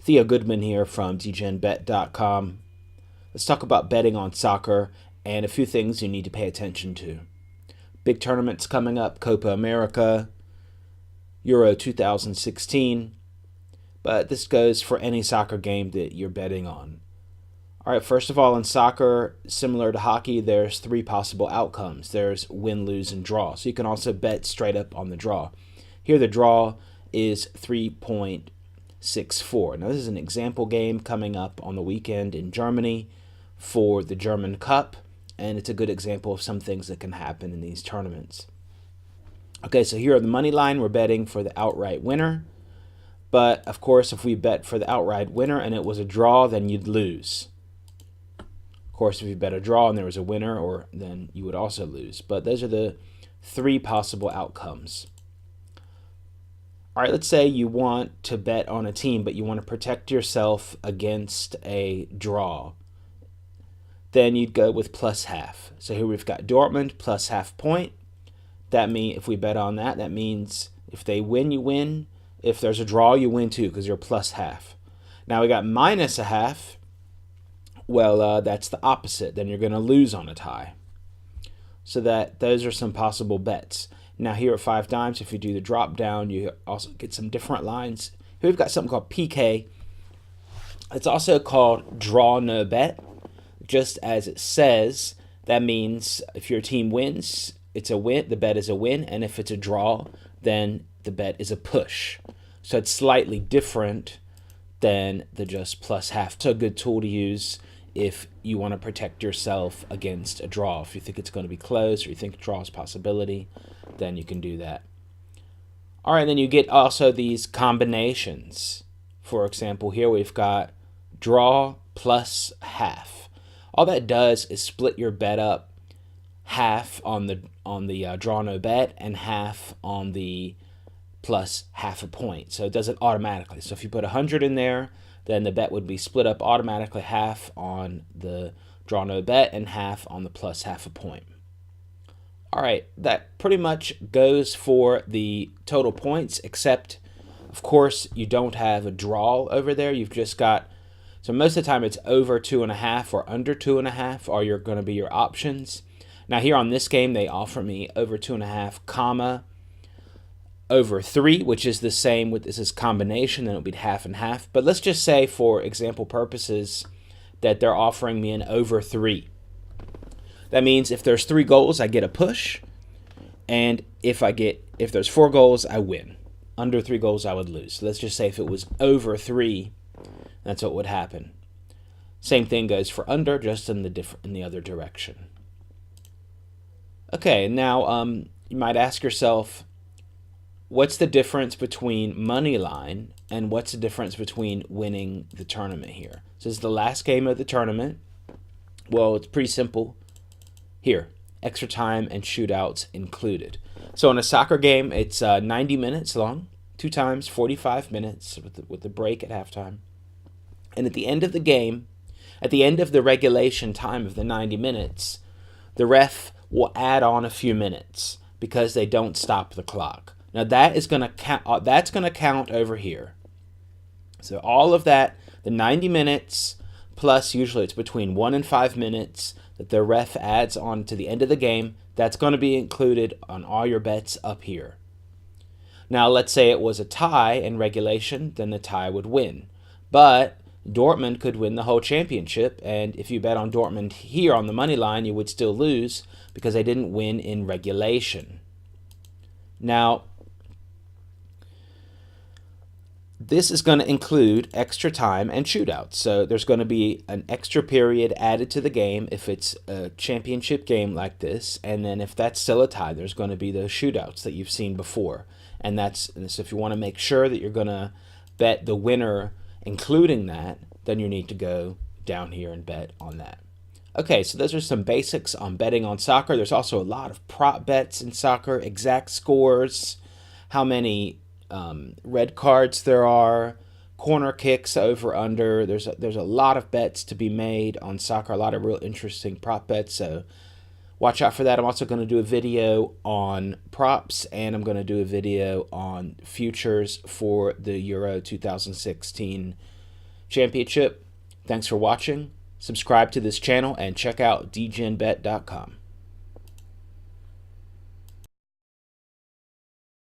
Theo Goodman here from dgenbet.com. Let's talk about betting on soccer and a few things you need to pay attention to. Big tournaments coming up, Copa America, Euro 2016, but this goes for any soccer game that you're betting on. All right, first of all, in soccer, similar to hockey, there's three possible outcomes. There's win, lose, and draw. So you can also bet straight up on the draw. Here the draw is 3.64. Now this is an example game coming up on the weekend in Germany for the German Cup, and it's a good example of some things that can happen in these tournaments. Okay, so here on the money line, we're betting for the outright winner. But of course, if we bet for the outright winner and it was a draw, then you'd lose. Of course, if you bet a draw and there was a winner, then you would also lose. But those are the three possible outcomes. All right, let's say you want to bet on a team, but you want to protect yourself against a draw. Then you'd go with plus half. So here we've got Dortmund plus half point. That means if we bet on that, that means if they win, you win. If there's a draw, you win too because you're plus half. Now we got minus a half. Well, that's the opposite. Then you're going to lose on a tie. So those are some possible bets. Now here at 5 dimes, if you do the drop down, you also get some different lines. Here we've got something called PK. It's also called draw no bet. Just as it says, that means if your team wins, it's a win. The bet is a win. And if it's a draw, then the bet is a push. So it's slightly different than the just plus half. It's a good tool to use if you want to protect yourself against a draw. If you think it's going to be close or you think a draw is a possibility, then you can do that. All right, then you get also these combinations. For example, here we've got draw plus half. All that does is split your bet up half on the draw no bet and half on the plus half a point. So it does it automatically. So if you put 100 in there, then the bet would be split up automatically, half on the draw no bet and half on the plus half a point. All right, that pretty much goes for the total points, except, of course, you don't have a draw over there. You've just got, so most of the time it's over 2.5 or under 2.5 are going to be your options. Now here on this game, they offer me over 2.5, comma, over 3, which is the same with this is combination, then it would be half and half. But let's just say for example purposes that they're offering me an over 3. That means if there's 3 goals, I get a push. And if there's 4 goals, I win. Under 3 goals, I would lose. So let's just say if it was over 3, that's what would happen. Same thing goes for under, just in the other direction. Okay, now you might ask yourself, what's the difference between Moneyline and what's the difference between winning the tournament here? So this is the last game of the tournament. Well, it's pretty simple. Here, extra time and shootouts included. So in a soccer game, it's 90 minutes long, 2 times 45 minutes with the break at halftime. And at the end of the game, at the end of the regulation time of the 90 minutes, the ref will add on a few minutes because they don't stop the clock. Now that is going to count. That's going to count over here. So all of that, the 90 minutes plus, usually it's between 1 and 5 minutes that the ref adds on to the end of the game. That's going to be included on all your bets up here. Now let's say it was a tie in regulation, then the tie would win. But Dortmund could win the whole championship, and if you bet on Dortmund here on the money line, you would still lose because they didn't win in regulation. Now, this is going to include extra time and shootouts. So there's going to be an extra period added to the game if it's a championship game like this. And then if that's still a tie, there's going to be those shootouts that you've seen before. And so if you want to make sure that you're going to bet the winner including that, then you need to go down here and bet on that. Okay, so those are some basics on betting on soccer. There's also a lot of prop bets in soccer, exact scores, how many red cards there are, corner kicks over under. There's a lot of bets to be made on soccer, a lot of real interesting prop bets. So watch out for that. I'm also going to do a video on props, and I'm going to do a video on futures for the Euro 2016 championship. Thanks for watching. Subscribe to this channel and check out dgenbet.com.